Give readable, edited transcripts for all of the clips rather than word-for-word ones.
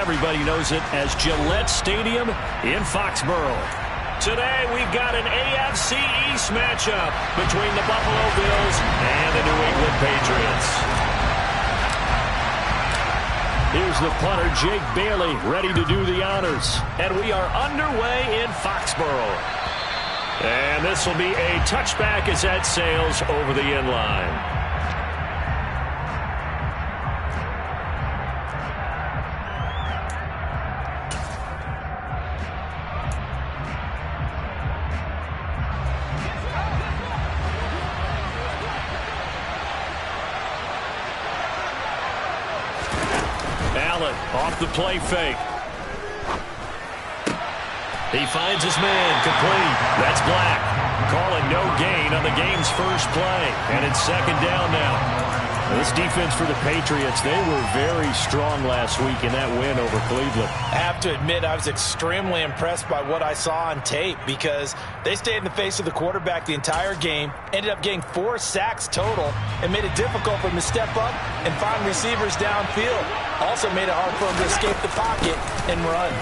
everybody knows it as Gillette Stadium in Foxborough. Today, we've got an AFC East matchup between the Buffalo Bills and the New England Patriots. Here's the punter, Jake Bailey, ready to do the honors. And we are underway in Foxborough. And this will be a touchback as that sails over the end line. Allen off the play fake. He finds his man, complete. That's Black. Calling no gain on the game's first play. And it's second down now. This defense for the Patriots, they were very strong last week in that win over Cleveland. I have to admit, I was extremely impressed by what I saw on tape because they stayed in the face of the quarterback the entire game, ended up getting 4 sacks total, and made it difficult for him to step up and find receivers downfield. Also made it hard for him to escape the pocket and run.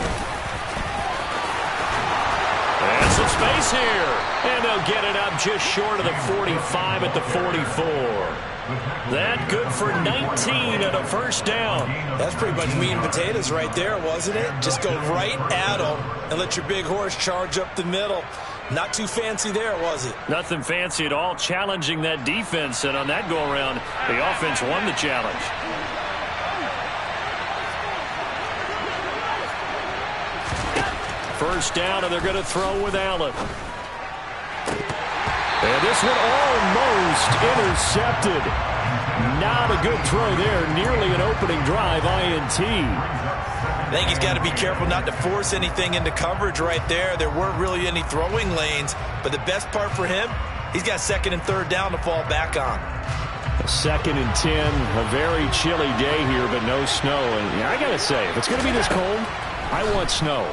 And some space here. And they'll get it up just short of the 45 at the 44. That good for 19 and a first down. That's pretty much meat and potatoes right there, wasn't it? Just go right at them and let your big horse charge up the middle. Not too fancy there, was it? Nothing fancy at all, challenging that defense. And on that go-around, the offense won the challenge. First down, and they're going to throw with Allen. And this one almost intercepted. Not a good throw there. Nearly an opening drive, INT. I think he's got to be careful not to force anything into coverage right there. There weren't really any throwing lanes. But the best part for him, he's got second and third down to fall back on. Second and 10. A very chilly day here, but no snow. And I got to say, if it's going to be this cold, I want snow.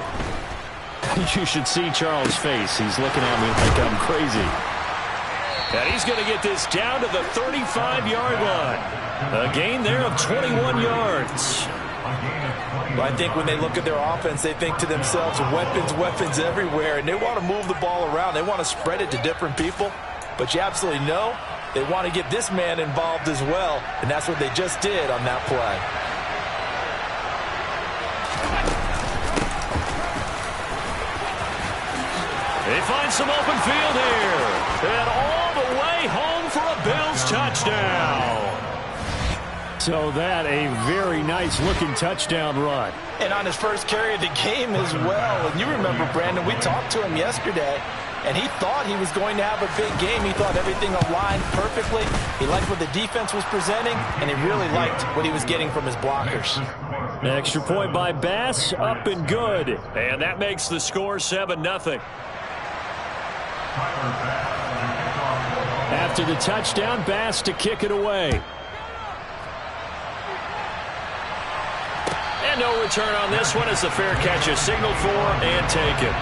You should see Charles' face. He's looking at me like I'm crazy. And he's going to get this down to the 35-yard line. A gain there of 21 yards. Well, I think when they look at their offense, they think to themselves, weapons, weapons everywhere. And they want to move the ball around. They want to spread it to different people. But you absolutely know they want to get this man involved as well. And that's what they just did on that play. They find some open field here. And all the way home for a Bills touchdown. So that a very nice-looking touchdown run. And on his first carry of the game as well. And you remember, Brandon, we talked to him yesterday, and he thought he was going to have a big game. He thought everything aligned perfectly. He liked what the defense was presenting, and he really liked what he was getting from his blockers. Extra point by Bass, up and good. And that makes the score 7-0. After the touchdown, Bass to kick it away. And no return on this one as the fair catch is signaled for and taken.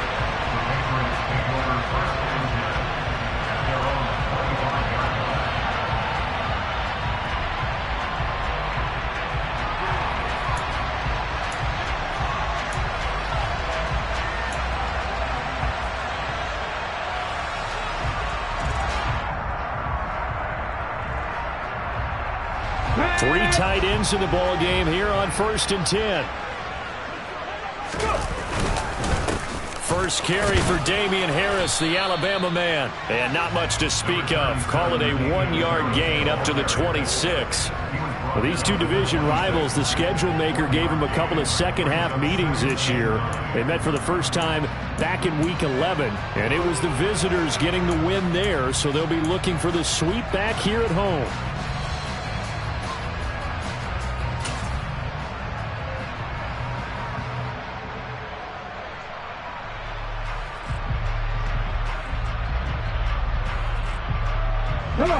Three tight ends in the ball game here on 1st and 10. First carry for Damian Harris, the Alabama man. And not much to speak of. Call it a 1-yard gain up to the 26. Well, these two division rivals, the schedule maker gave them a couple of second-half meetings this year. They met for the first time back in Week 11, and it was the visitors getting the win there, so they'll be looking for the sweep back here at home.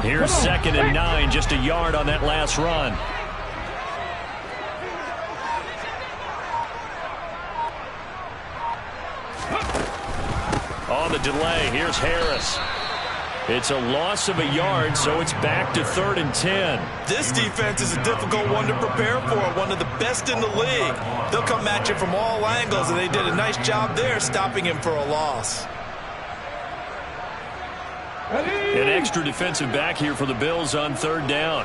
Here's 2nd and 9, just a yard on that last run. On the delay, here's Harris. It's a loss of a yard, so it's back to 3rd and 10. This defense is a difficult one to prepare for, one of the best in the league. They'll come at you from all angles, and they did a nice job there stopping him for a loss. An extra defensive back here for the Bills on 3rd down.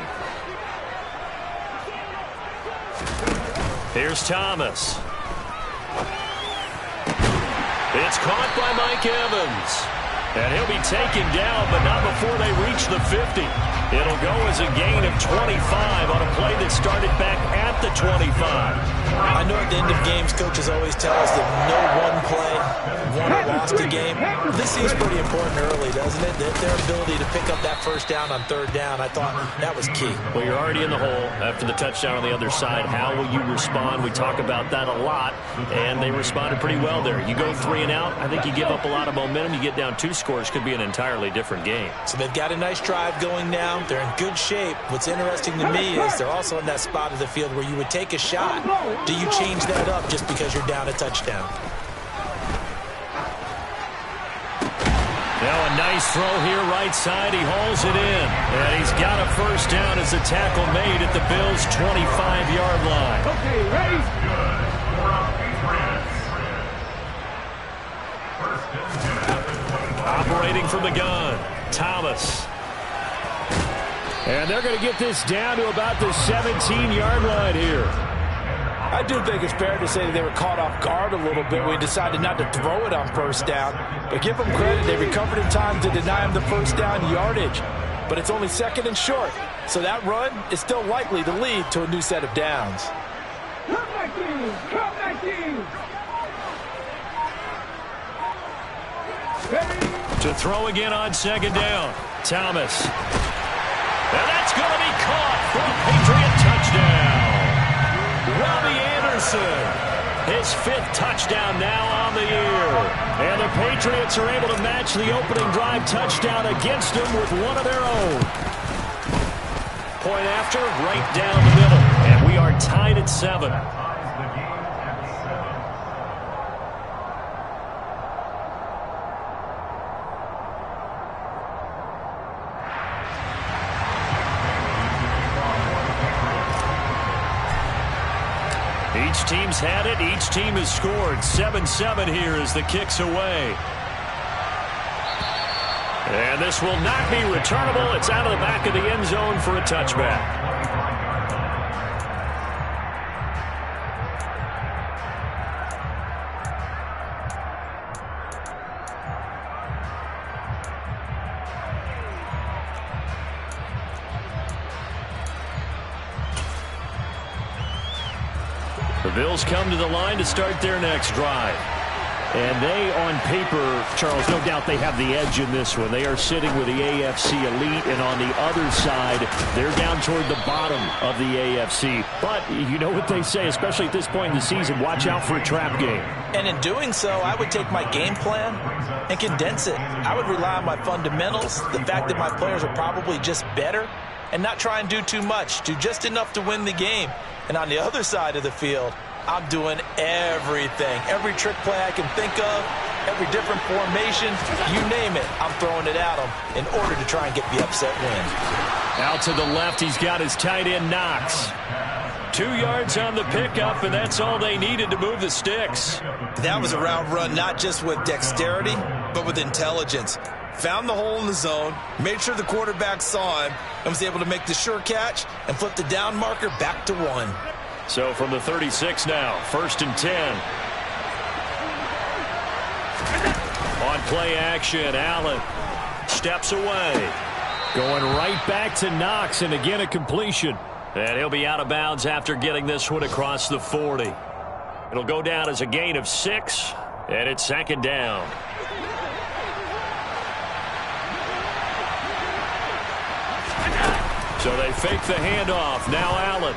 Here's Thomas. It's caught by Mike Evans. And he'll be taken down, but not before they reach the 50. It'll go as a gain of 25 on a play that started back at the 25. I know at the end of games, coaches always tell us that no one play won or lost a game. This seems pretty important early, doesn't it? Their ability to pick up that first down on 3rd down, I thought that was key. Well, you're already in the hole after the touchdown on the other side. How will you respond? We talk about that a lot, and they responded pretty well there. You go 3 and out, I think you give up a lot of momentum. You get down 2 scores, could be an entirely different game. So they've got a nice drive going now. They're in good shape. What's interesting to me is they're also in that spot of the field where you would take a shot. Do you change that up just because you're down a touchdown? Now a nice throw here right side. He hauls it in. And he's got a first down as the tackle made at the Bills' 25-yard line. Okay, ready? Operating from the gun, Thomas. And they're going to get this down to about the 17-yard line here. I do think it's fair to say that they were caught off guard a little bit. We decided not to throw it on first down. But give them credit. They recovered in time to deny him the first down yardage. But it's only 2nd and short. So that run is still likely to lead to a new set of downs. Come back in! Come back in! To throw again on 2nd down. Thomas. And that's going to be caught for a Patriot touchdown. Robbie Anderson, his 5th touchdown now on the year. And the Patriots are able to match the opening drive touchdown against them with one of their own. Point after, right down the middle. And we are tied at 7. Each team's had it. Each team has scored. 7-7 here as the kick's away. And this will not be returnable. It's out of the back of the end zone for a touchback. The Bills come to the line to start their next drive. And they, on paper, Charles, no doubt they have the edge in this one. They are sitting with the AFC elite, and on the other side, they're down toward the bottom of the AFC. But you know what they say, especially at this point in the season, watch out for a trap game. And in doing so, I would take my game plan and condense it. I would rely on my fundamentals, the fact that my players are probably just better, and not try and do too much, do just enough to win the game. And on the other side of the field, I'm doing everything. Every trick play I can think of, every different formation, you name it, I'm throwing it at them in order to try and get the upset win. Out to the left, he's got his tight end, Knox. 2 yards on the pickup, and that's all they needed to move the sticks. That was a route run not just with dexterity, but with intelligence. Found the hole in the zone, made sure the quarterback saw him, and was able to make the sure catch and flip the down marker back to 1. So from the 36 now, 1st and 10. On play action, Allen steps away. Going right back to Knox, and again a completion. And he'll be out of bounds after getting this one across the 40. It'll go down as a gain of 6, and it's 2nd down. So they fake the handoff. Now Allen.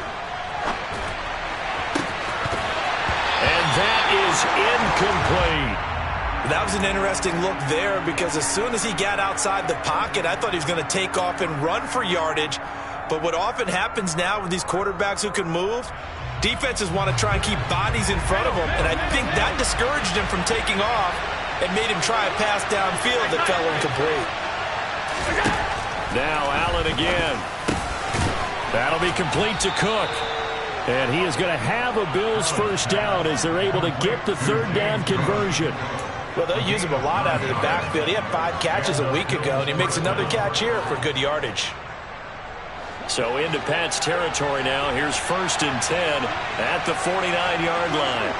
And that is incomplete. That was an interesting look there because as soon as he got outside the pocket, I thought he was going to take off and run for yardage. But what often happens now with these quarterbacks who can move, defenses want to try and keep bodies in front of them. And I think that discouraged him from taking off and made him try a pass downfield that fell incomplete. Now Allen again. That'll be complete to Cook. And he is going to have a Bills first down as they're able to get the third down conversion. Well, they'll use him a lot out of the backfield. He had 5 catches a week ago, and he makes another catch here for good yardage. So into Pat's territory now. Here's 1st and 10 at the 49-yard line.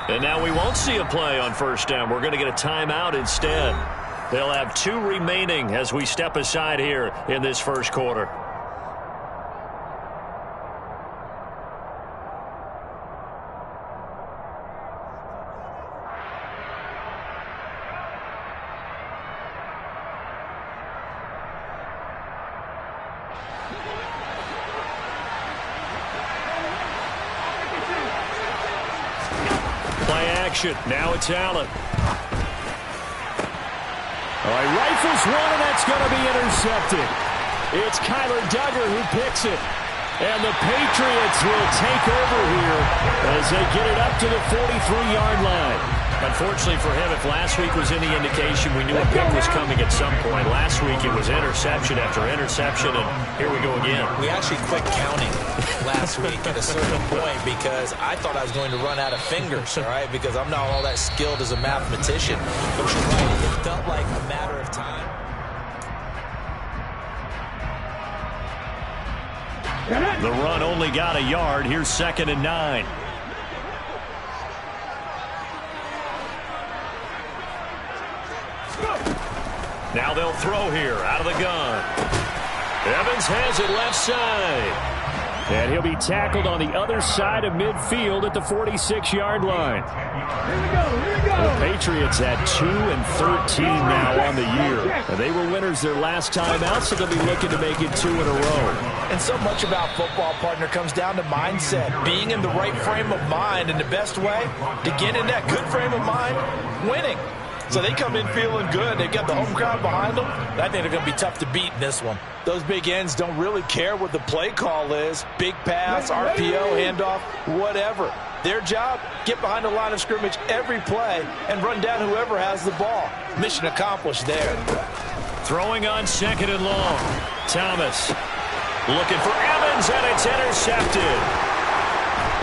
And now we won't see a play on first down. We're going to get a timeout instead. They'll have 2 remaining as we step aside here in this first quarter. Now it's Allen. All right, rifles one, and that's going to be intercepted. It's Kyler Duggar who picks it. And the Patriots will take over here as they get it up to the 43-yard line. Unfortunately for him, if last week was any indication, we knew a pick was coming at some point. Last week it was interception after interception, and here we go again. We actually quit counting last week at a certain point because I thought I was going to run out of fingers, all right, because I'm not all that skilled as a mathematician. But you're right, it felt like a matter of time. The run only got a yard. Here's 2nd and 9. Now they'll throw here out of the gun. Evans has it left side. And he'll be tackled on the other side of midfield at the 46-yard line. The Patriots at 2-13 now on the year. And they were winners their last time out, so they'll be looking to make it 2 in a row. And so much about football, partner, comes down to mindset. Being in the right frame of mind, and the best way to get in that good frame of mind, winning. So they come in feeling good. They've got the home crowd behind them. I think they're going to be tough to beat in this one. Those big ends don't really care what the play call is. Big pass, RPO, handoff, whatever. Their job, get behind the line of scrimmage every play and run down whoever has the ball. Mission accomplished there. Throwing on 2nd and long. Thomas looking for Evans, and it's intercepted.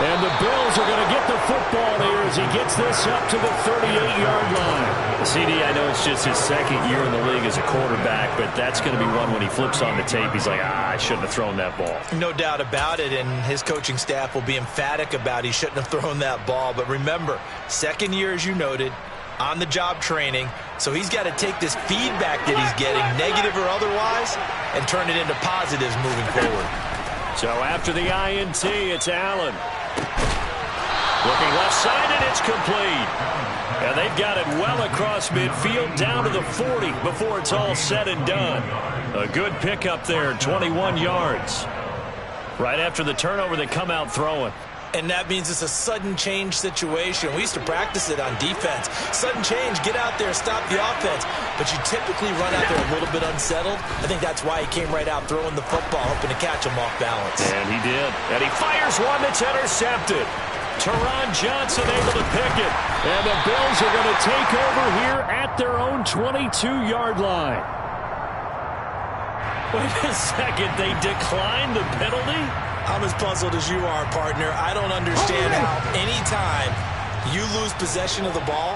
And the Bills are going to get the football here as he gets this up to the 38-yard line. CD, I know it's just his 2nd year in the league as a quarterback, but that's going to be one when he flips on the tape. He's like, I shouldn't have thrown that ball. No doubt about it, and his coaching staff will be emphatic about he shouldn't have thrown that ball. But remember, 2nd year, as you noted, on-the-job training. So he's got to take this feedback that he's getting, negative or otherwise, and turn it into positives moving forward. So after the INT, it's Allen. Looking left side, and it's complete. And they've got it well across midfield down to the 40 before it's all said and done. A good pickup there, 21 yards. Right after the turnover, they come out throwing. And that means it's a sudden change situation. We used to practice it on defense. Sudden change, get out there, stop the offense. But you typically run out there a little bit unsettled. I think that's why he came right out throwing the football, hoping to catch him off balance. And he did. And he fires one that's intercepted. Teron Johnson able to pick it. And the Bills are going to take over here at their own 22-yard line. Wait a second. They declined the penalty? I'm as puzzled as you are, partner. I don't understand how anytime you lose possession of the ball,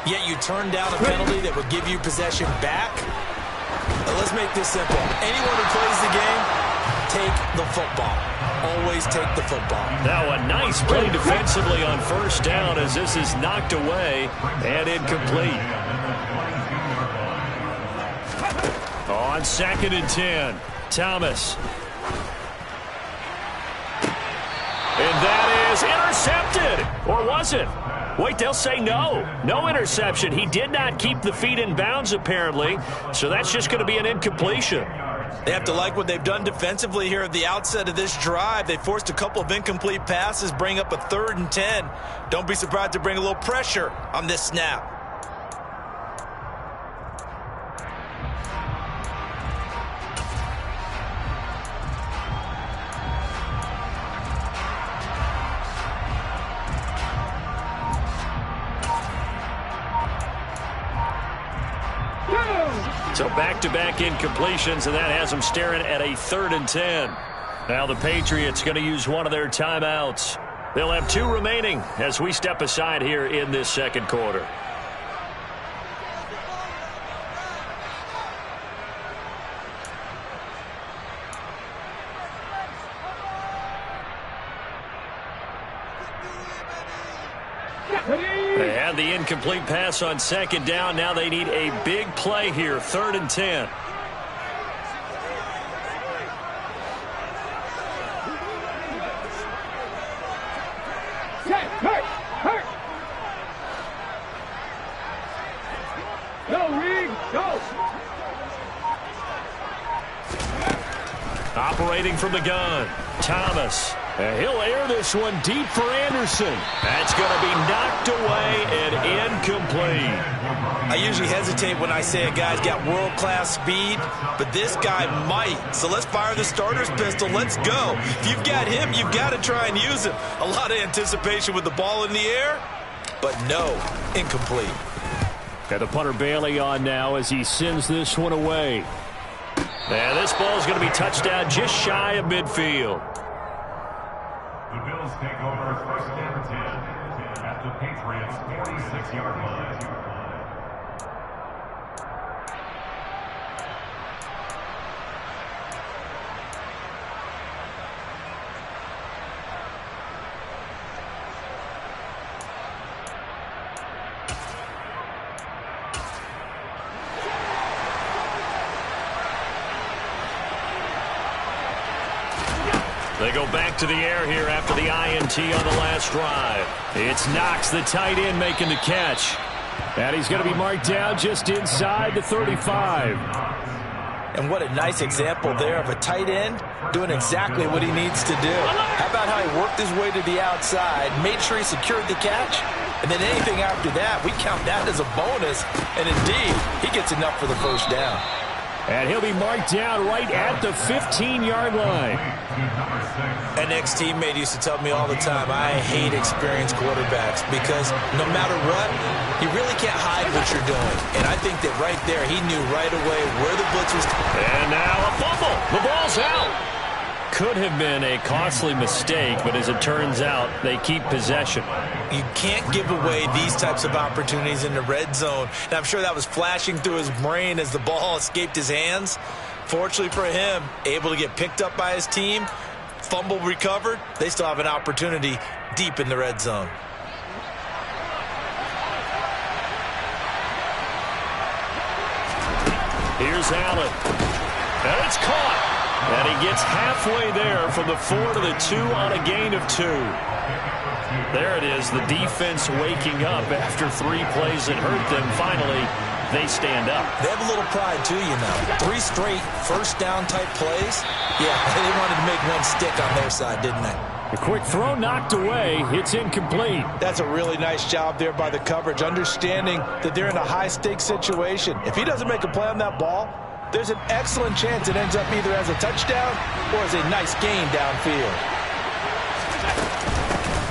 yet you turn down a penalty that would give you possession back. Let's make this simple. Anyone who plays the game, take the football. Always take the football. Now a nice play defensively on first down as this is knocked away and incomplete. On 2nd and 10, Thomas. And that is intercepted. Or was it? Wait, they'll say no. No interception. He did not keep the feet in bounds, apparently. So that's just going to be an incompletion. They have to like what they've done defensively here at the outset of this drive. They forced a couple of incomplete passes, bring up a 3rd and 10. Don't be surprised to bring a little pressure on this snap. So back-to-back incompletions, and that has them staring at a 3rd and 10. Now the Patriots going to use one of their timeouts. They'll have 2 remaining as we step aside here in this second quarter. They had the incomplete pass on 2nd down. Now they need a big play here, 3rd and 10. Go, Reed, go! Operating from the gun, Thomas. And he'll air this one deep for Anderson. That's going to be knocked away and incomplete. I usually hesitate when I say a guy's got world-class speed, but this guy might. So let's fire the starter's pistol. Let's go. If you've got him, you've got to try and use him. A lot of anticipation with the ball in the air, but no, incomplete. Got the punter Bailey on now as he sends this one away. And this ball is going to be touchdown just shy of midfield. The Bills take over 1st and 10 at the Patriots' 46-yard line. They go back to the air here after the INT on the last drive. It's Knox, the tight end, making the catch. And he's going to be marked down just inside the 35. And what a nice example there of a tight end doing exactly what he needs to do. How about how he worked his way to the outside, made sure he secured the catch, and then anything after that, we count that as a bonus. And indeed, he gets enough for the 1st down. And he'll be marked down right at the 15-yard line. An ex-teammate used to tell me all the time, I hate experienced quarterbacks because no matter what, you really can't hide what you're doing. And I think that right there, he knew right away where the blitz was. And now a fumble. The ball's out. Could have been a costly mistake, but as it turns out, they keep possession. You can't give away these types of opportunities in the red zone. And I'm sure that was flashing through his brain as the ball escaped his hands. Fortunately for him, able to get picked up by his team, fumble recovered. They still have an opportunity deep in the red zone. Here's Allen. And it's caught. And he gets halfway there from the 4 to the 2 on a gain of 2. There it is, the defense waking up after 3 plays that hurt them. Finally, they stand up. They have a little pride, too, you know. 3 straight 1st down type plays. Yeah, they wanted to make one stick on their side, didn't they? A quick throw knocked away. It's incomplete. That's a really nice job there by the coverage, understanding that they're in a high-stakes situation. If he doesn't make a play on that ball, there's an excellent chance it ends up either as a touchdown or as a nice gain downfield.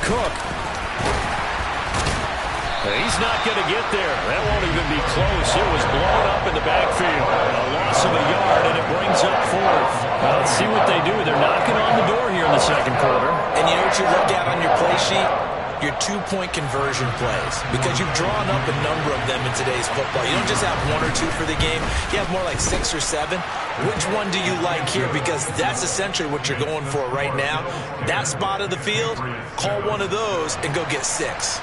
Cook. He's not going to get there. That won't even be close. It was blown up in the backfield. A loss of a yard, and it brings up 4th. Well, let's see what they do. They're knocking on the door here in the second quarter. And you know what you look at on your play sheet? Your 2-point conversion plays, because you've drawn up a number of them in today's football. You don't just have 1 or 2 for the game. You have more like 6 or 7. Which one do you like here? Because that's essentially what you're going for right now. That spot of the field, call one of those and go get 6.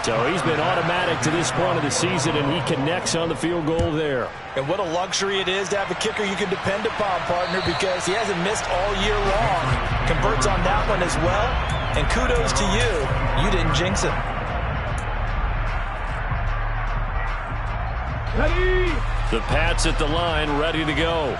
So he's been automatic to this point of the season, and he connects on the field goal there. And what a luxury it is to have a kicker you can depend upon, partner, because he hasn't missed all year long. Converts on that one as well. And kudos to you. You didn't jinx it. Ready! The Pats at the line, ready to go.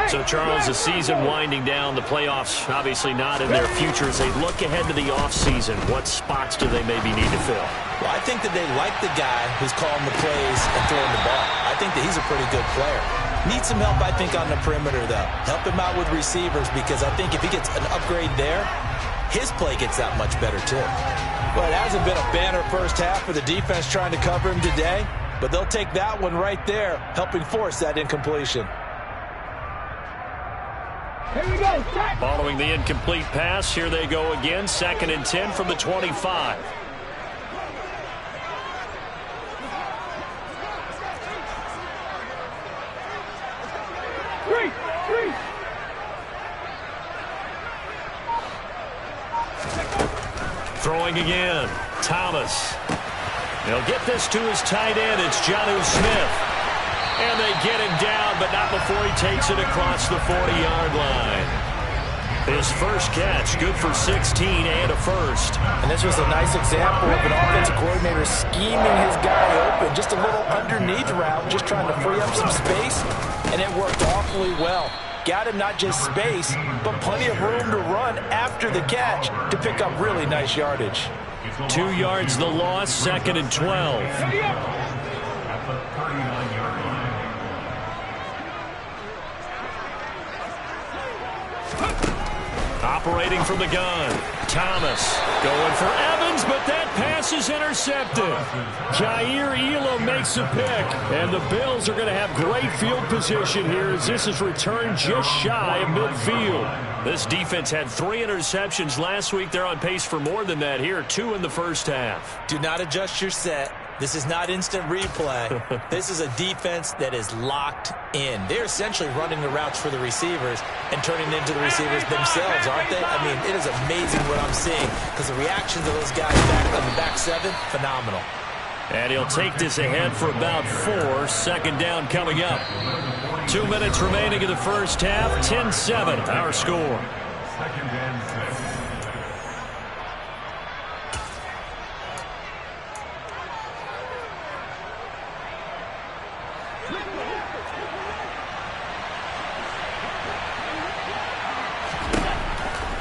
So, Charles, the season winding down, the playoffs obviously not in their future. As they look ahead to the offseason, what spots do they maybe need to fill? Well, I think that they like the guy who's calling the plays and throwing the ball. I think that he's a pretty good player. Needs some help, I think, on the perimeter, though. Help him out with receivers, because I think if he gets an upgrade there, his play gets that much better, too. But it hasn't been a banner first half for the defense trying to cover him today. but they'll take that one right there, helping force that incompletion. Here we go. Following the incomplete pass, here they go again. 2nd and 10 from the 25. Three. Throwing again. Thomas. They'll get this to his tight end. It's Jonnu Smith. And they get him down, but not before he takes it across the 40-yard line. His first catch, good for 16 and a first. And this was a nice example of an offensive coordinator scheming his guy open. Just a little underneath route, just trying to free up some space, and it worked awfully well. Got him not just space, but plenty of room to run after the catch to pick up really nice yardage. 2 yards the loss, 2nd and 12. At the 39-yard line. Operating from the gun. Thomas going for Evans, but that pass is intercepted. Jair Elam makes a pick, and the Bills are going to have great field position here as this is returned just shy of midfield. This defense had 3 interceptions last week. They're on pace for more than that here, 2 in the first half. Do not adjust your set. This is not instant replay. This is a defense that is locked in. They're essentially running the routes for the receivers and turning it into the receivers themselves, aren't they? I mean, it is amazing what I'm seeing because the reactions of those guys back on the back 7, phenomenal. And he'll take this ahead for about 4. 2nd down coming up. 2 minutes remaining in the first half. 10-7, our score. 2nd and 6.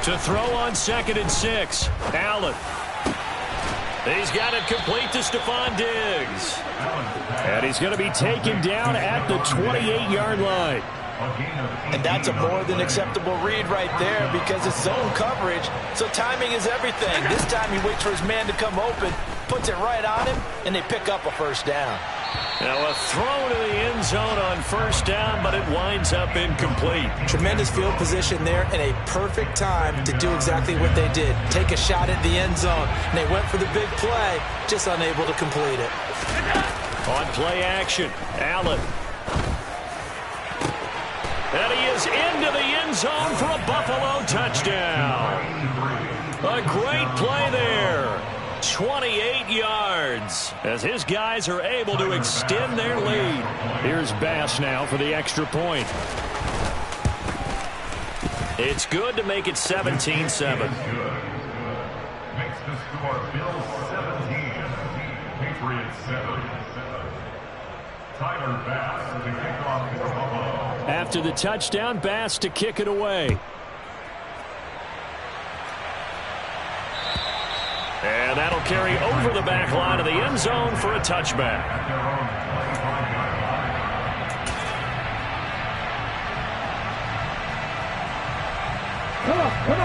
To throw on 2nd and 6. Allen. He's got it complete to Stephon Diggs. And he's going to be taken down at the 28-yard line. And that's a more than acceptable read right there because it's zone coverage, so timing is everything. This time he waits for his man to come open, puts it right on him, and they pick up a first down. Now a throw to the end zone on 1st down, but it winds up incomplete. Tremendous field position there and a perfect time to do exactly what they did. Take a shot at the end zone. And they went for the big play, just unable to complete it. On play action, Allen. And he is into the end zone for a Buffalo touchdown. A great play there. 28 yards as his guys are able to extend their lead. Here's Bass now for the extra point. It's good to make it 17-7. Makes the score Bills 17, Patriots 7. Tyler Bass to kick off for Buffalo. After the touchdown, Bass to kick it away. And that'll carry over the back line of the end zone for a touchback.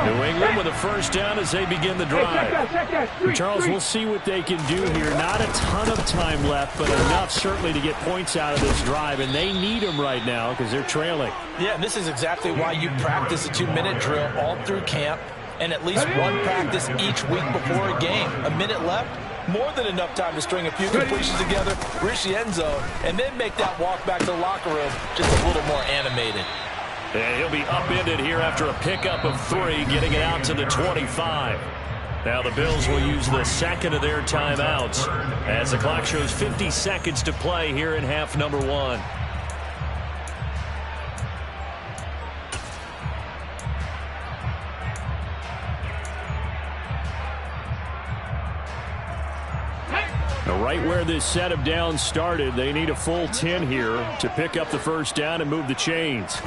New England with a first down as they begin the drive. Charles, we'll see what they can do here. Not a ton of time left, but enough certainly to get points out of this drive, and they need them right now because they're trailing. Yeah, this is exactly why you practice a 2-minute drill all through camp and at least one practice each week before a game. A minute left, more than enough time to string a few completions together, reach the end zone, and then make that walk back to the locker room just a little more animated. And he'll be upended here after a pickup of 3, getting it out to the 25. Now the Bills will use the second of their timeouts as the clock shows 50 seconds to play here in half number 1. Now right where this set of downs started, they need a full 10 here to pick up the first down and move the chains.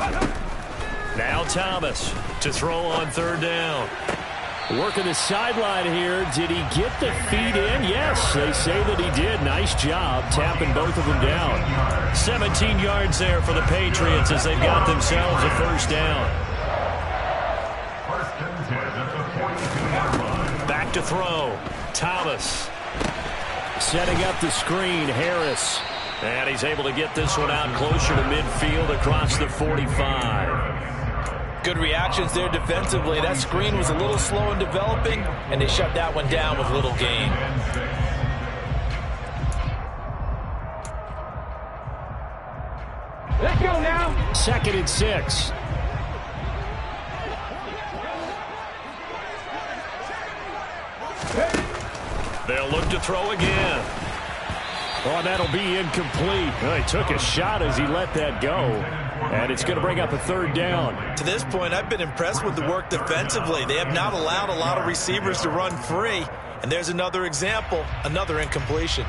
Now Thomas to throw on 3rd down. Working the sideline here. Did he get the feet in? Yes, they say that he did. Nice job tapping both of them down. 17 yards there for the Patriots as they've got themselves a first down. Back to throw. Thomas setting up the screen. Harris And he's able to get this one out closer to midfield across the 45. Good reactions there defensively. That screen was a little slow in developing, and they shut that one down with little gain. Let's go now. 2nd and 6. They'll look to throw again. Oh, that'll be incomplete. Well, he took a shot as he let that go. And it's going to bring up a 3rd down. To this point, I've been impressed with the work defensively. They have not allowed a lot of receivers to run free. And there's another example, another incompletion.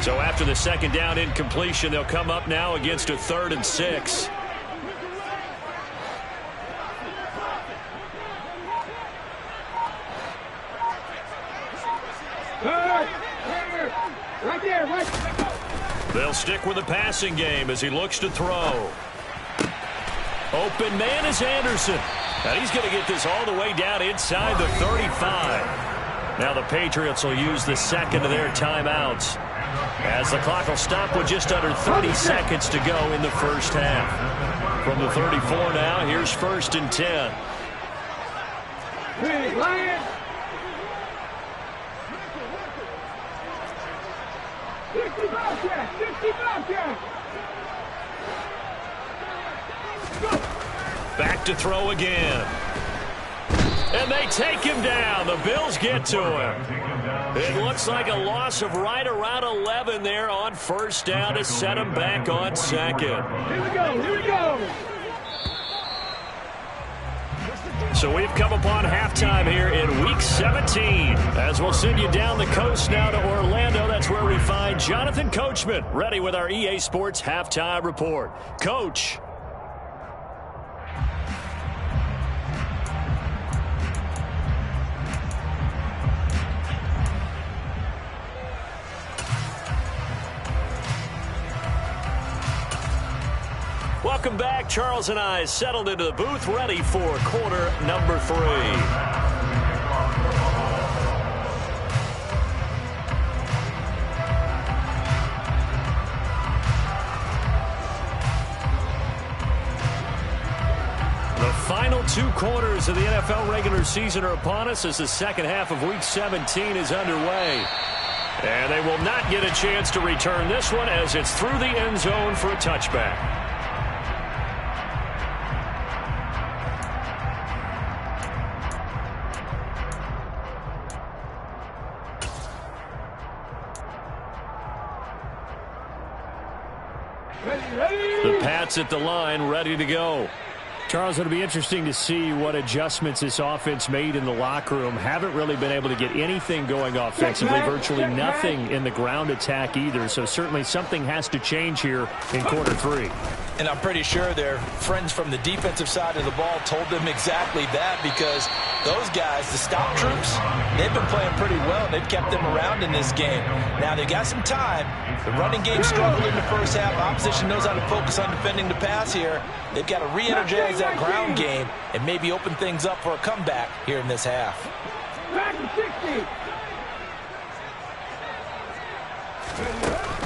So after the 2nd down incompletion, they'll come up now against a 3rd and 6. Right there, right. They'll stick with the passing game as he looks to throw. Open man is Anderson. And he's going to get this all the way down inside the 35. Now the Patriots will use the 2nd of their timeouts, as the clock will stop with just under 30 seconds to go in the 1st half. From the 34 now, here's 1st and 10. Big Lions. 65 yards, 65 yards. Back to throw again. And they take him down. The Bills get to him. It looks like a loss of right around 11 there on 1st down to set him back on 2nd. Here we go, here we go. So we've come upon halftime here in Week 17. As we'll send you down the coast now to Orlando. That's where we find Jonathan Coachman ready with our EA Sports Halftime Report. Coach. Welcome back. Charles and I settled into the booth, ready for quarter number 3. The final 2 quarters of the NFL regular season are upon us as the 2nd half of Week 17 is underway. And they will not get a chance to return this one as it's through the end zone for a touchback. The Pats at the line, ready to go. Charles, it'll be interesting to see what adjustments this offense made in the locker room. Haven't really been able to get anything going offensively, virtually nothing in the ground attack either. So certainly something has to change here in quarter 3. And I'm pretty sure their friends from the defensive side of the ball told them exactly that, because those guys, the stop troops, they've been playing pretty well. They've kept them around in this game. Now they've got some time. The running game struggled in the 1st half. Opposition knows how to focus on defending the pass here. They've got to re-energize that ground game and maybe open things up for a comeback here in this half. Back to 60.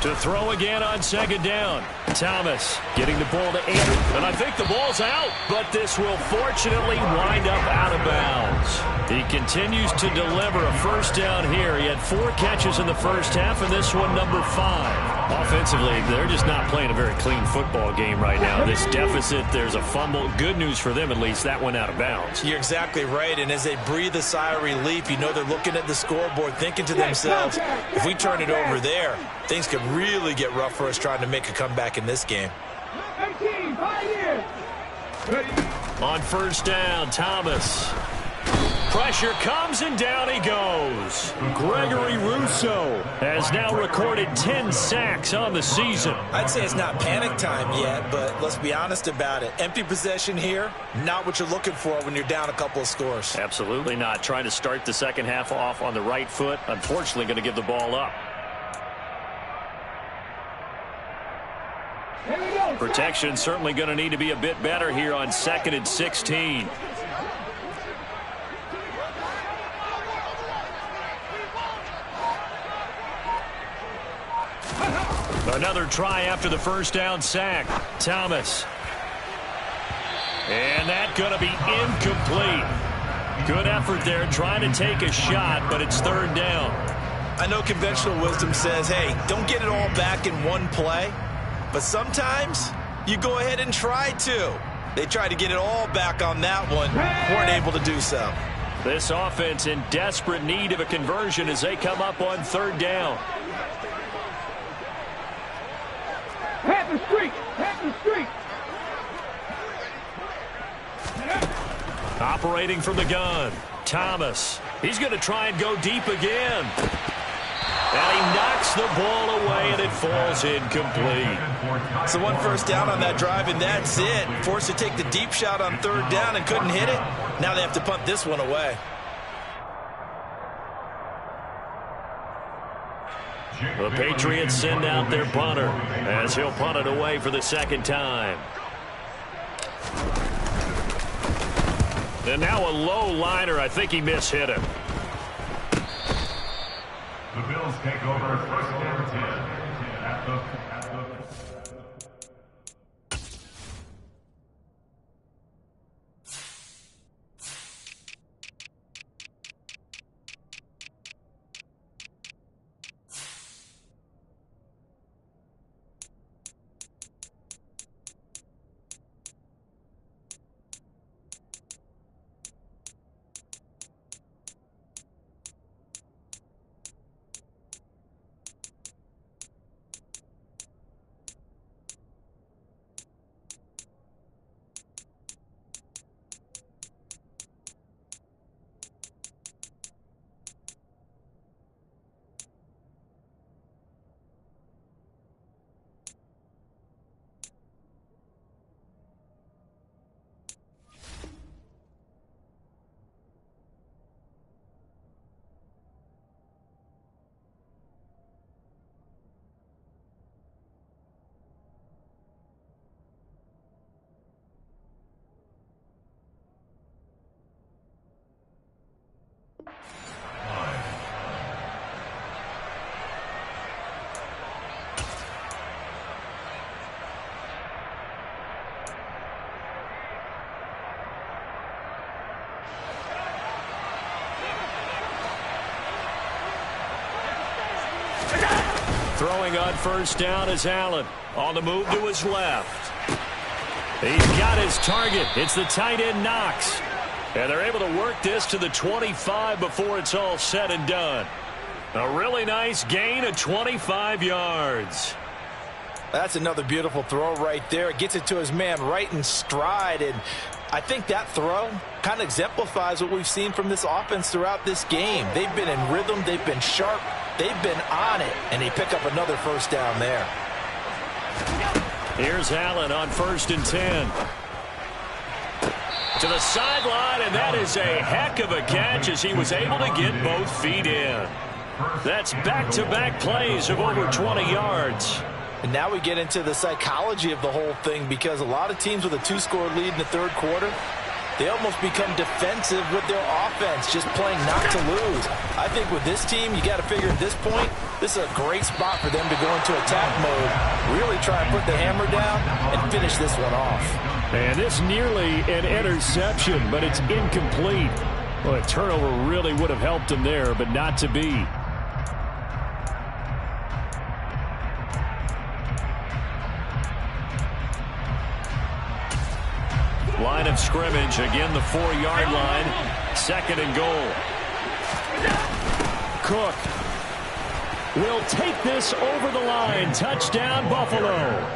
To throw again on 2nd down. Thomas getting the ball to Andrew. And I think the ball's out, but this will fortunately wind up out of bounds. He continues to deliver a 1st down here. He had 4 catches in the 1st half, and this one number 5. Offensively, they're just not playing a very clean football game right now. This deficit, there's a fumble. Good news for them, at least. That went out of bounds. You're exactly right, and as they breathe a sigh of relief, you know they're looking at the scoreboard, thinking to themselves, if we turn it over there, things could really get rough for us trying to make a comeback in this game. 18, 5 years. On 1st down, Thomas. Pressure comes, and down he goes. Gregory Rousseau has now recorded 10 sacks on the season. I'd say it's not panic time yet, but let's be honest about it. Empty possession here, not what you're looking for when you're down a couple of scores. Absolutely not. Trying to start the 2nd half off on the right foot. Unfortunately, going to give the ball up. Here we go. Protection certainly going to need to be a bit better here on 2nd and 16. Another try after the first down sack. Thomas. And that's going to be incomplete. Good effort there trying to take a shot, but it's 3rd down. I know conventional wisdom says, hey, don't get it all back in one play. But sometimes you go ahead and try to. They tried to get it all back on that one. Weren't able to do so. This offense in desperate need of a conversion as they come up on 3rd down. Hat the streak. Hat the streak. Operating from the gun. Thomas. He's going to try and go deep again. And he knocks the ball away, and it falls incomplete. So 1 first down on that drive, and that's it. Forced to take the deep shot on 3rd down and couldn't hit it. Now they have to punt this one away. The Patriots send out their punter as he'll punt it away for the 2nd time. And now a low liner. I think he mishit him. The Bills take over 1st and 10 at the Throwing on 1st down is Allen. On the move to his left. He's got his target. It's the tight end Knox. And they're able to work this to the 25 before it's all said and done. A really nice gain of 25 yards. That's another beautiful throw right there. Gets it to his man right in stride. And I think that throw kind of exemplifies what we've seen from this offense throughout this game. They've been in rhythm. They've been sharp. They've been on it. And they pick up another 1st down there. Here's Allen on 1st and 10. To the sideline, and that is a heck of a catch as he was able to get both feet in. That's back-to-back plays of over 20 yards. And now we get into the psychology of the whole thing, because a lot of teams with a 2-score lead in the 3rd quarter, they almost become defensive with their offense, just playing not to lose. I think with this team, you got to figure at this point, this is a great spot for them to go into attack mode, really try and put the hammer down and finish this one off. And this nearly an interception, but it's incomplete. Well, a turnover really would have helped him there, but not to be. Line of scrimmage, again the 4-yard line. 2nd and goal. Cook will take this over the line. Touchdown, Buffalo.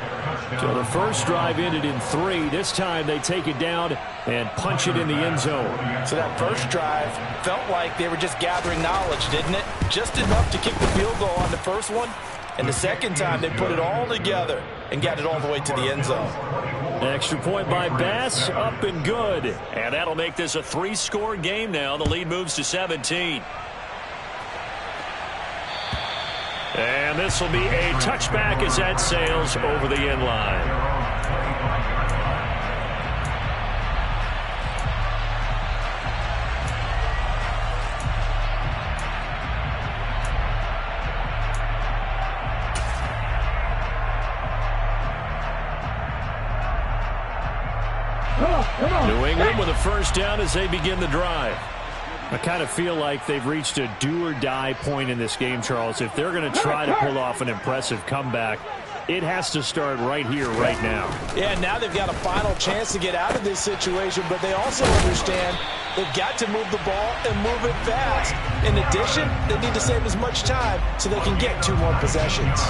So the first drive ended in 3. This time they take it down and punch it in the end zone. So that first drive felt like they were just gathering knowledge, didn't it? Just enough to kick the field goal on the first one. And the second time they put it all together and got it all the way to the end zone. Extra point by Bass, up and good. And that'll make this a 3-score game now. The lead moves to 17. And this will be a touchback as that sails over the end line. New England with a first down as they begin the drive. I kind of feel like they've reached a do-or-die point in this game, Charles. If they're going to try to pull off an impressive comeback, it has to start right here, right now. Yeah, now they've got a final chance to get out of this situation, but they also understand they've got to move the ball and move it fast. In addition, they need to save as much time so they can get 2 more possessions.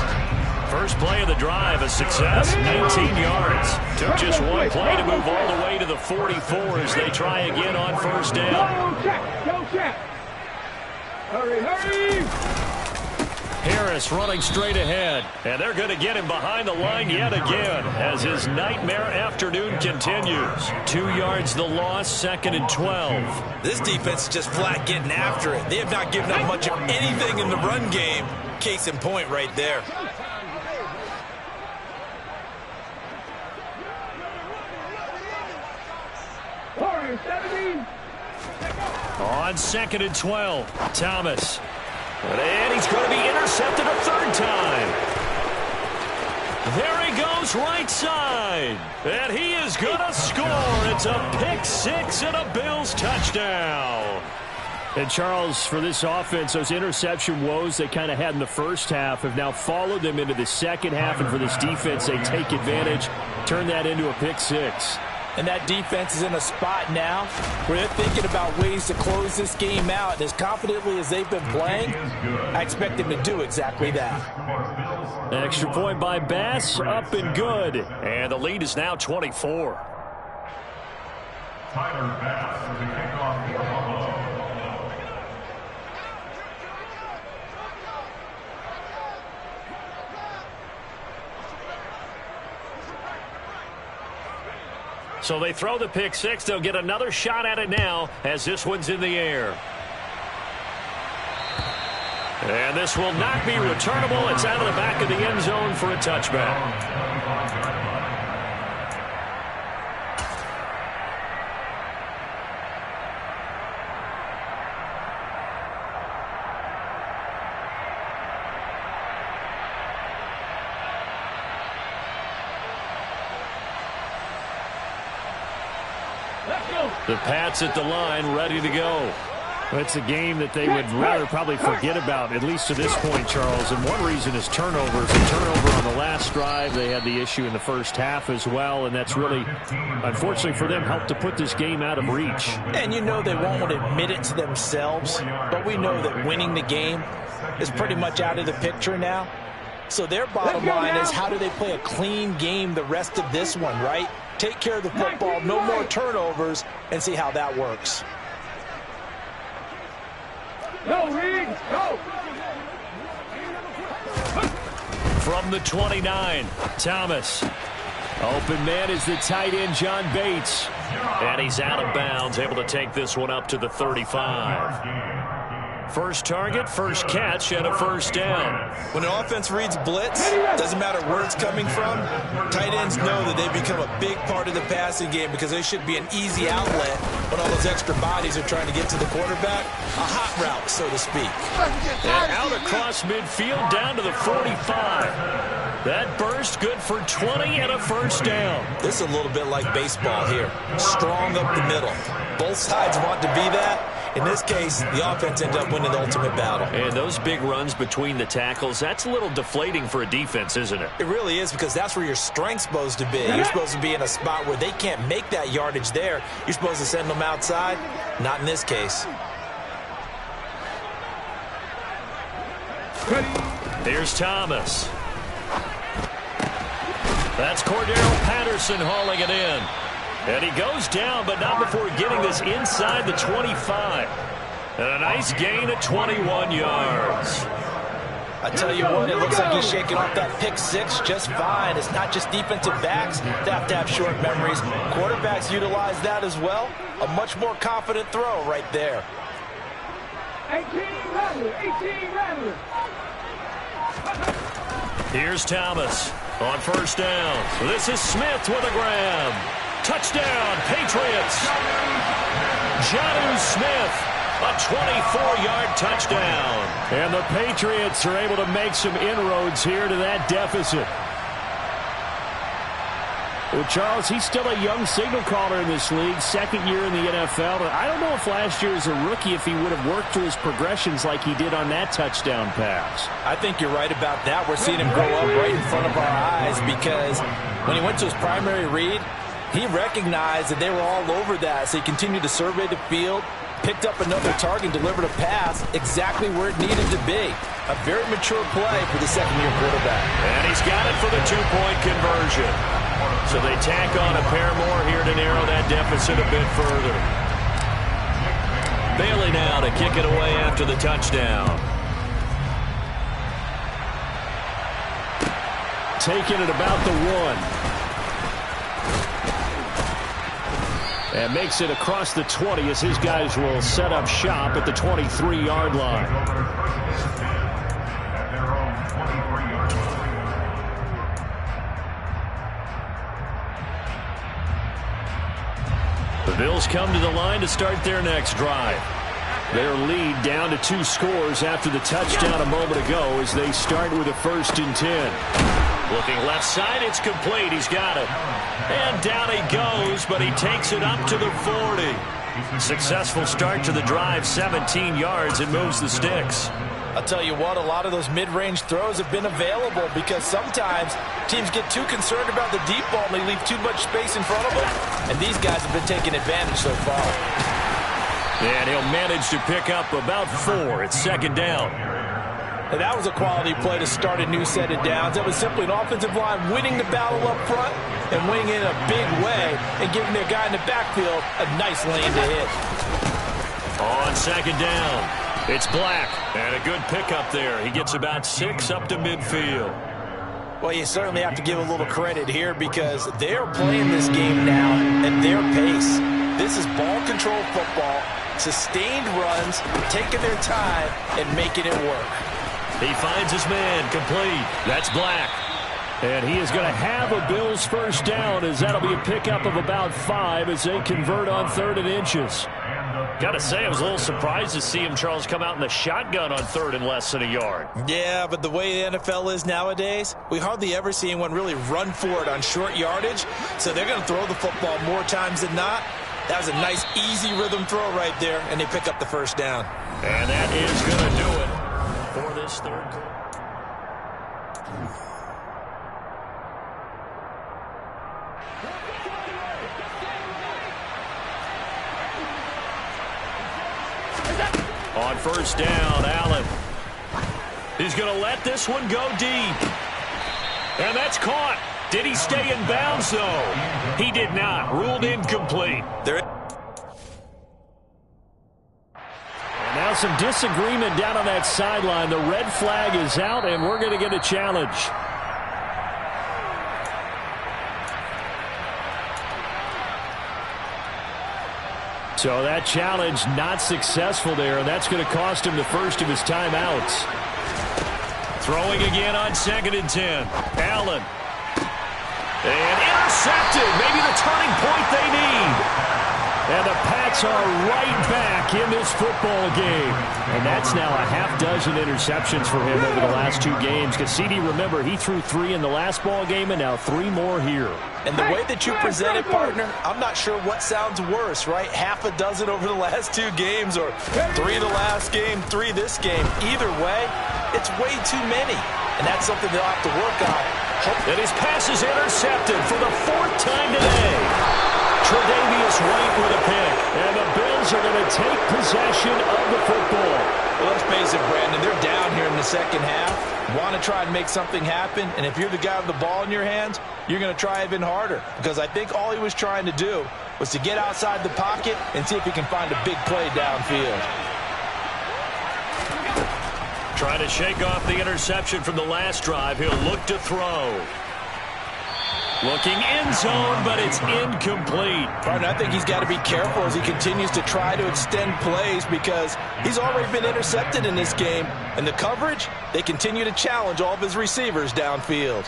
First play of the drive, a success, 19 yards. Took just one play to move all the way to the 44 as they try again on first down. Go check. Hurry, hurry. Harris running straight ahead, and they're going to get him behind the line yet again as his nightmare afternoon continues. 2 yards the loss, 2nd and 12. This defense is just flat getting after it. They have not given up much of anything in the run game. Case in point right there. On 2nd and 12, Thomas. And he's going to be intercepted a 3rd time. There he goes right side. And he is going to score. It's a pick 6 and a Bills touchdown. And Charles, for this offense, those interception woes they kind of had in the first half have now followed them into the second half. And for this defense, they take advantage, turn that into a pick 6. And that defense is in a spot now where they're thinking about ways to close this game out. And as confidently as they've been playing, I expect them to do exactly that. Extra point by Bass, up and good. And the lead is now 24. Tyler Bass for the kickoff for Buffalo. So they throw the pick 6. They'll get another shot at it now as this one's in the air. And this will not be returnable. It's out of the back of the end zone for a touchback. The Pats at the line, ready to go. It's a game that they would rather probably forget about, at least to this point, Charles. And one reason is turnovers. A turnover on the last drive. They had the issue in the first half as well, and that's really, unfortunately for them, helped to put this game out of reach. And you know they won't admit it to themselves, but we know that winning the game is pretty much out of the picture now. So their bottom line is, how do they play a clean game the rest of this one, right? Take care of the football, no more turnovers, and see how that works. Go, Reed, go! From the 29, Thomas. Open man is the tight end, John Bates. And he's out of bounds, able to take this one up to the 35. First target, first catch, and a first down. When an offense reads blitz, doesn't matter where it's coming from, tight ends know that they become a big part of the passing game because they should be an easy outlet when all those extra bodies are trying to get to the quarterback. A hot route, so to speak. And out across midfield, down to the 45. That burst good for 20 and a first down. This is a little bit like baseball here. Strong up the middle. Both sides want to be that. In this case, the offense ended up winning the ultimate battle. And those big runs between the tackles, that's a little deflating for a defense, isn't it? It really is, because that's where your strength's supposed to be. You're supposed to be in a spot where they can't make that yardage there. You're supposed to send them outside. Not in this case. Here's Thomas. That's Cordero Patterson hauling it in. And he goes down, but not before getting this inside the 25. And a nice gain of 21 yards. I tell you what, it looks like he's shaking off that pick 6 just fine. It's not just defensive backs that have to have short memories. Quarterbacks utilize that as well. A much more confident throw right there. 18 Rattler. Here's Thomas on first down. This is Smith with a grab. Touchdown, Patriots. Jonnu Smith, a 24-yard touchdown. And the Patriots are able to make some inroads here to that deficit. Well, Charles, he's still a young signal caller in this league, second year in the NFL. I don't know if last year as a rookie if he would have worked through his progressions like he did on that touchdown pass. I think you're right about that. We're seeing him grow up right in front of our eyes because when he went to his primary read, he recognized that they were all over that, so he continued to survey the field, picked up another target, delivered a pass exactly where it needed to be. A very mature play for the second-year quarterback. And he's got it for the two-point conversion. So they tack on a pair more here to narrow that deficit a bit further. Bailey now to kick it away after the touchdown. Taking it about the 1. And makes it across the 20 as his guys will set up shop at the 23-yard line. The Bills come to the line to start their next drive. Their lead down to 2 scores after the touchdown a moment ago as they start with a 1st and 10. Looking left side, it's complete. He's got it. And down he goes, but he takes it up to the 40. Successful start to the drive, 17 yards, and moves the sticks. I'll tell you what, a lot of those mid-range throws have been available because sometimes teams get too concerned about the deep ball and they leave too much space in front of them. And these guys have been taking advantage so far. And he'll manage to pick up about 4. It's 2nd down. And that was a quality play to start a new set of downs. That was simply an offensive line winning the battle up front and winning it in a big way and giving their guy in the backfield a nice lane to hit. On 2nd down, it's Black. And a good pickup there. He gets about 6 up to midfield. Well, you certainly have to give a little credit here because they're playing this game now at their pace. This is ball control football, sustained runs, taking their time, and making it work. He finds his man complete. That's Black. And he is going to have a Bills 1st down as that'll be a pickup of about 5 as they convert on 3rd and inches. Got to say, I was a little surprised to see him, Charles, come out in the shotgun on 3rd and less than a yard. Yeah, but the way the NFL is nowadays, we hardly ever see anyone really run for it on short yardage. So they're going to throw the football more times than not. That was a nice, easy rhythm throw right there, and they pick up the 1st down. And that is going to do it for this 3rd quarter. On 1st down, Allen. He's going to let this one go deep. And that's caught. Did he stay in bounds, though? He did not. Ruled incomplete. And now some disagreement down on that sideline. The red flag is out, and we're going to get a challenge. So that challenge not successful there, and that's going to cost him the 1st of his timeouts. Throwing again on 2nd and 10. Allen. And intercepted. Maybe the turning point they need. And the Pats are right back in this football game. And that's now a half-dozen interceptions for him over the last 2 games. Cassidy, remember, he threw 3 in the last ball game and now 3 more here. And the way that you present it, partner, I'm not sure what sounds worse, right? Half a dozen over the last 2 games or 3 the last game, 3 this game. Either way, it's way too many. And that's something they'll have to work on. And his pass is intercepted for the 4th time today. Tre'Davious White with a pick. And the Bills are going to take possession of the football. Well, let's face it, Brandon, they're down here in the 2nd half. Want to try and make something happen. And if you're the guy with the ball in your hands, you're going to try even harder. Because I think all he was trying to do was to get outside the pocket and see if he can find a big play downfield. Trying to shake off the interception from the last drive. He'll look to throw. Looking end zone, but it's incomplete. Partner, I think he's got to be careful as he continues to try to extend plays because he's already been intercepted in this game. And the coverage, they continue to challenge all of his receivers downfield.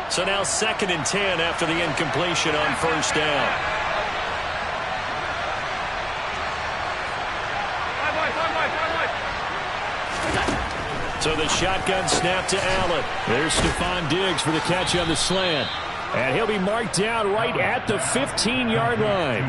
So now 2nd and 10 after the incompletion on 1st down. So the shotgun snap to Allen. There's Stephon Diggs for the catch on the slant. And he'll be marked down right at the 15-yard line.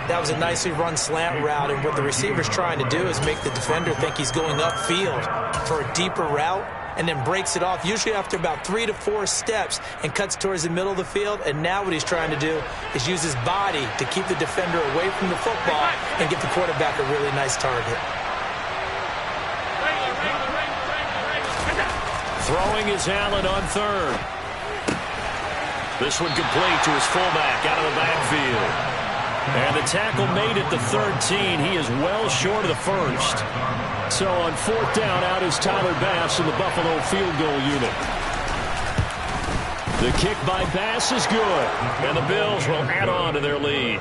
That was a nicely run slant route, and what the receiver's trying to do is make the defender think he's going upfield for a deeper route, and then breaks it off, usually after about 3 to 4 steps, and cuts towards the middle of the field. And now what he's trying to do is use his body to keep the defender away from the football and get the quarterback a really nice target. Throwing is Allen on third. This one complete to his fullback out of the backfield. And the tackle made at the 13. He is well short of the first. So on fourth down, out is Tyler Bass in the Buffalo field goal unit. The kick by Bass is good. And the Bills will add on to their lead.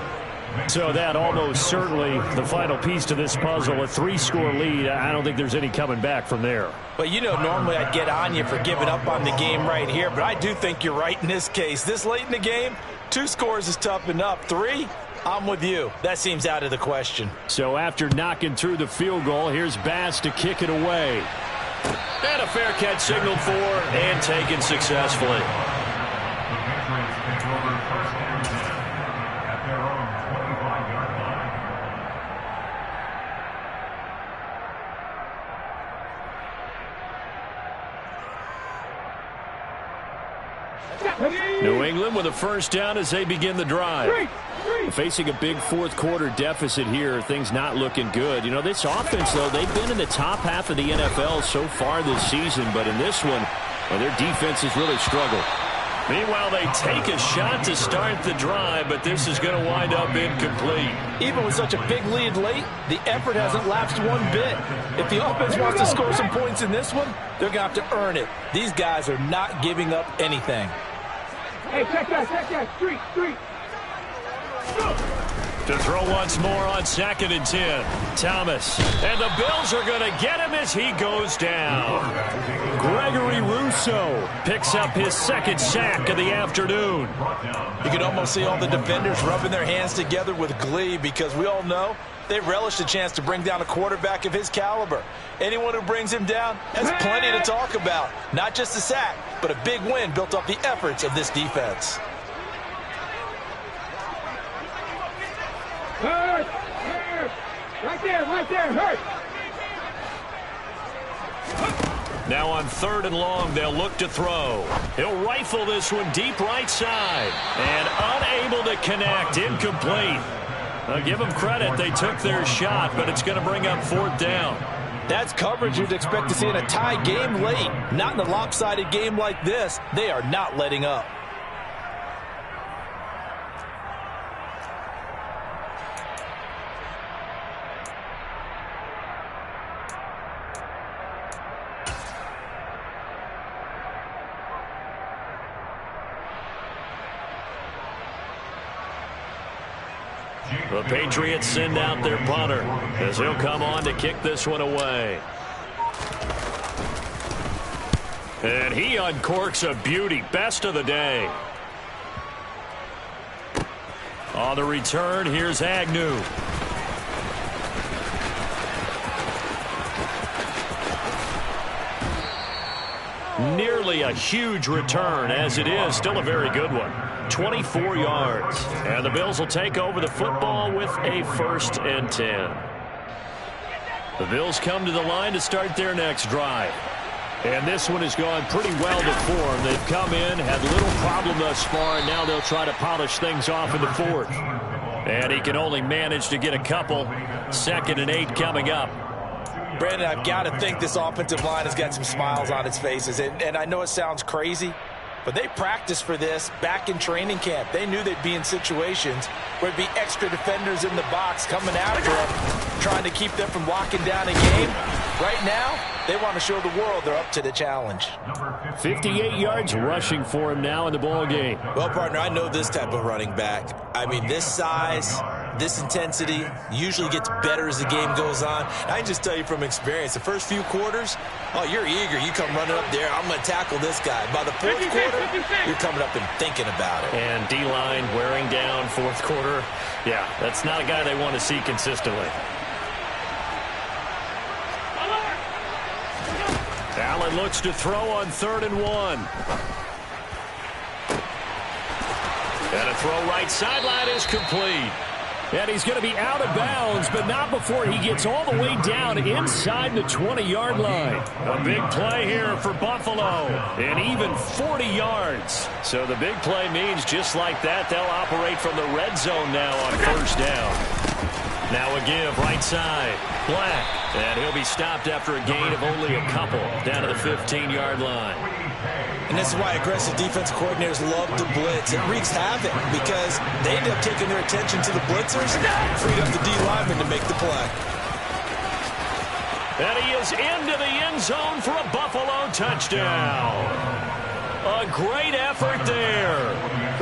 So that almost certainly the final piece to this puzzle, a 3-score lead. I don't think there's any coming back from there. Well, you know, normally I'd get on you for giving up on the game right here, but I do think you're right in this case. This late in the game, 2 scores is tough enough. 3, I'm with you. That seems out of the question. So after knocking through the field goal, here's Bass to kick it away. And a fair catch signaled for and taken successfully. New England with a first down as they begin the drive. Facing a big fourth-quarter deficit here, things not looking good. You know, this offense, though, they've been in the top half of the NFL so far this season, but in this one, well, their defense has really struggled. Meanwhile, they take a shot to start the drive, but this is going to wind up incomplete. Even with such a big lead late, the effort hasn't lapsed one bit. If the offense wants to score some points in this one, they're going to have to earn it. These guys are not giving up anything. Hey, check that, street. To throw once more on 2nd and 10. Thomas. And the Bills are going to get him as he goes down. Gregory Rousseau picks up his 2nd sack of the afternoon. You can almost see all the defenders rubbing their hands together with glee, because we all know they relish the chance to bring down a quarterback of his caliber. Anyone who brings him down has plenty to talk about. Not just a sack, but a big win built off the efforts of this defense. Hurt! Right there, hurt! Now on 3rd and long, they'll look to throw. He'll rifle this one deep right side. And unable to connect, incomplete. I'll give them credit, they took their shot, but it's going to bring up 4th down. That's coverage you'd expect to see in a tie game late. Not in a lopsided game like this. They are not letting up. The Patriots send out their punter as he'll come on to kick this one away. And he uncorks a beauty. Best of the day. On the return, here's Agnew. Nearly a huge return, as it is still a very good one. 24 yards. And the Bills will take over the football with a 1st and 10. The Bills come to the line to start their next drive. And this one has gone pretty well before them. They've come in, had little problem thus far, and now they'll try to polish things off in the 4th. And he can only manage to get a couple. 2nd and 8 coming up. Brandon, I've got to think this offensive line has got some smiles on its faces. And I know it sounds crazy, but they practiced for this back in training camp. They knew they'd be in situations where there'd be extra defenders in the box coming after them, trying to keep them from locking down a game. Right now, they want to show the world they're up to the challenge. 58 yards rushing for him now in the ball game. Well, partner, I know this type of running back. I mean, this size, this intensity usually gets better as the game goes on. I can just tell you from experience, the first few quarters, oh, you're eager. You come running up there, I'm going to tackle this guy. By the 4th quarter, you're coming up and thinking about it. And D-line wearing down 4th quarter. Yeah, that's not a guy they want to see consistently. Allen looks to throw on 3rd and 1. And a throw right sideline is complete. And he's going to be out of bounds, but not before he gets all the way down inside the 20-yard line. A big play here for Buffalo, and even 40 yards. So the big play means just like that, they'll operate from the red zone now on 1st down. Now a give right side. Black. And he'll be stopped after a gain of only a couple down to the 15-yard line. And this is why aggressive defense coordinators love to blitz. It wreaks havoc because they end up taking their attention to the blitzers, freed up the D lineman to make the play. And he is into the end zone for a Buffalo touchdown. A great effort there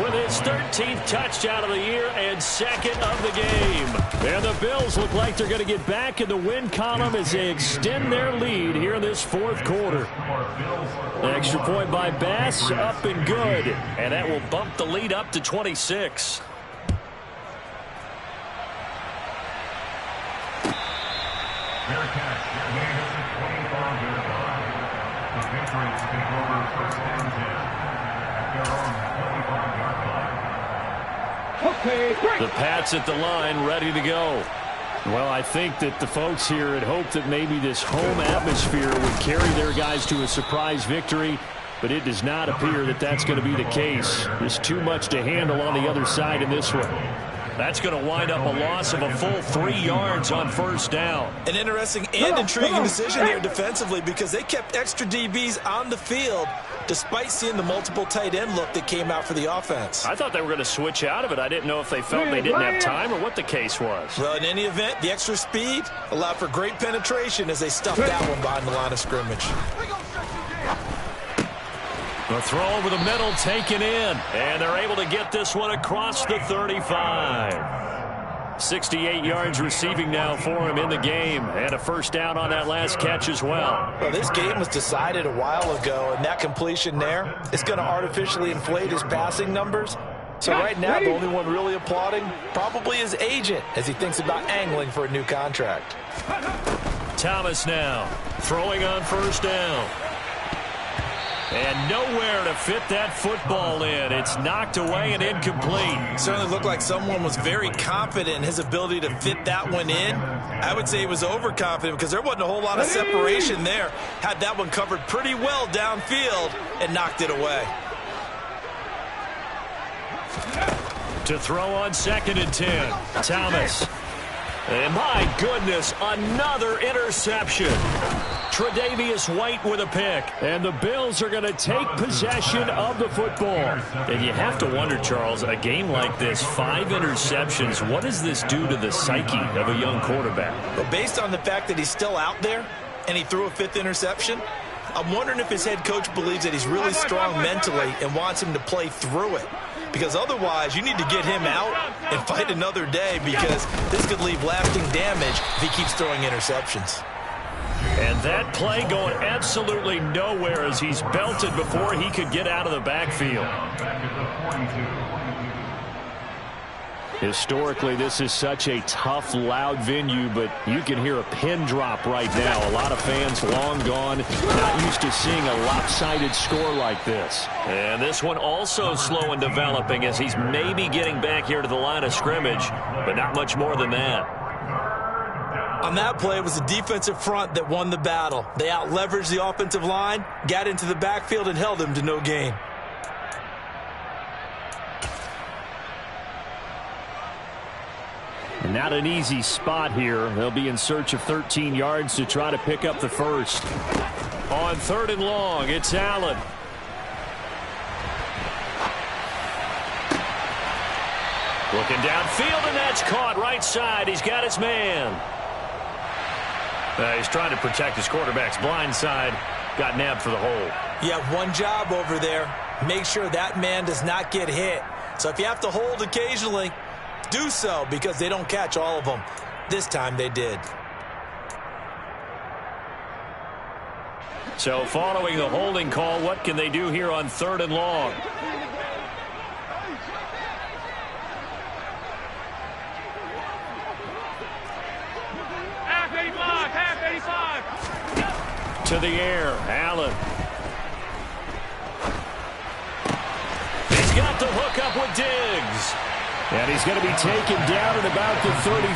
with his 13th touchdown of the year and 2nd of the game. And the Bills look like they're going to get back in the win column as they extend their lead here in this 4th quarter. Extra point by Bass, up and good. And that will bump the lead up to 26. Fair catch. The Patriots take over 1st and 10 at their own 25-yard line. Okay, break. The Pats at the line, ready to go. Well, I think that the folks here had hoped that maybe this home atmosphere would carry their guys to a surprise victory, but it does not appear that that's going to be the case. There's too much to handle on the other side in this one. That's going to wind up a loss of a full 3 yards on 1st down. An interesting and intriguing decision there defensively because they kept extra DBs on the field despite seeing the multiple tight end look that came out for the offense. I thought they were going to switch out of it. I didn't know if they felt they didn't have time or what the case was. Well, in any event, the extra speed allowed for great penetration as they stuffed that one behind the line of scrimmage. The throw over the middle taken in, and they're able to get this one across the 35. 68 yards receiving now for him in the game, and a 1st down on that last catch as well. Well, this game was decided a while ago, and that completion there is going to artificially inflate his passing numbers. So right now, the only one really applauding probably his agent as he thinks about angling for a new contract. Thomas now throwing on 1st down. And nowhere to fit that football in. It's knocked away and incomplete. Certainly looked like someone was very confident in his ability to fit that one in. I would say he was overconfident because there wasn't a whole lot of separation there. Had that one covered pretty well downfield and knocked it away. To throw on 2nd and 10. Thomas. And my goodness, another interception. Tre'Davious White with a pick. And the Bills are going to take possession of the football. And you have to wonder, Charles, a game like this, 5 interceptions, what does this do to the psyche of a young quarterback? But based on the fact that he's still out there and he threw a 5th interception, I'm wondering if his head coach believes that he's really strong mentally and wants him to play through it. Because otherwise, you need to get him out and fight another day because this could leave lasting damage if he keeps throwing interceptions. And that play going absolutely nowhere as he's belted before he could get out of the backfield. Historically, this is such a tough, loud venue, but you can hear a pin drop right now. A lot of fans long gone, not used to seeing a lopsided score like this. And this one also slow in developing as he's maybe getting back here to the line of scrimmage, but not much more than that. On that play, it was the defensive front that won the battle. They out-leveraged the offensive line, got into the backfield, and held them to no gain. And not an easy spot here. They'll be in search of 13 yards to try to pick up the 1st. On 3rd and long, it's Allen. Looking downfield, and that's caught right side. He's got his man. He's trying to protect his quarterback's blind side. Got nabbed for the hold. You have one job over there. Make sure that man does not get hit. So if you have to hold occasionally, do so because they don't catch all of them. This time they did. So following the holding call, what can they do here on 3rd and long? to the air. Allen. He's got the hook up with Diggs. And he's going to be taken down at about the 33.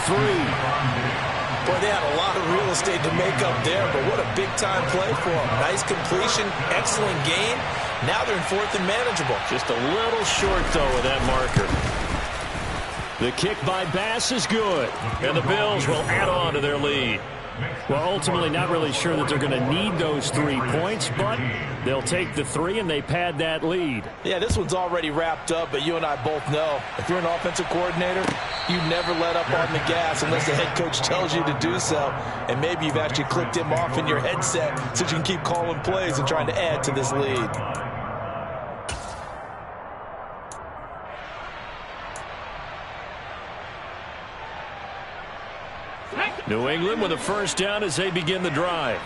Boy, they had a lot of real estate to make up there, but what a big-time play for them. Nice completion, excellent gain. Now they're in 4th and manageable. Just a little short, though, with that marker. The kick by Bass is good, and the Bills will add on to their lead. Well, ultimately not really sure that they're going to need those 3 points, but they'll take the 3 and they pad that lead. Yeah, this one's already wrapped up, but you and I both know if you're an offensive coordinator, you never let up on the gas unless the head coach tells you to do so. And maybe you've actually clicked him off in your headset so you can keep calling plays and trying to add to this lead. New England with a first down as they begin the drive.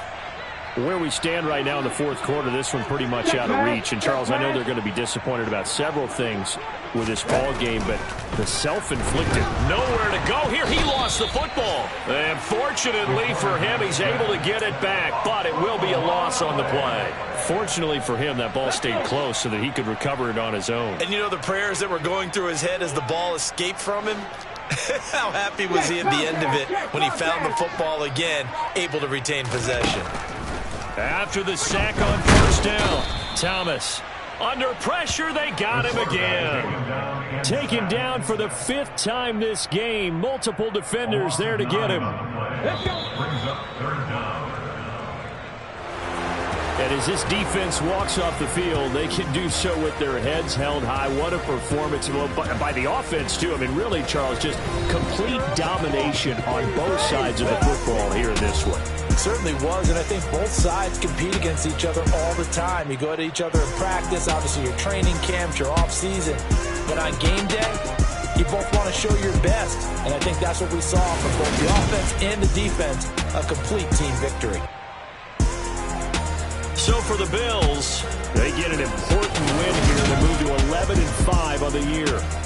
Where we stand right now in the 4th quarter, this one pretty much out of reach. And, Charles, I know they're going to be disappointed about several things with this ball game, but the self-inflicted. Nowhere to go here. He lost the football. And fortunately for him, he's able to get it back, but it will be a loss on the play. Fortunately for him, that ball stayed close so that he could recover it on his own. And you know the prayers that were going through his head as the ball escaped from him? How happy was he at the end of it when he found the football again, able to retain possession? After the sack on first down, Thomas. Under pressure, they got him again. Taken down for the 5th time this game. Multiple defenders there to get him. And as this defense walks off the field, they can do so with their heads held high. What a performance by the offense, too. I mean, really, Charles, just complete domination on both sides of the football here in this one. It certainly was, and I think both sides compete against each other all the time. You go to each other in practice, obviously your training camps, your off-season. But on game day, you both want to show your best. And I think that's what we saw from both the offense and the defense, a complete team victory. So for the Bills, they get an important win here to move to 11-5 on the year.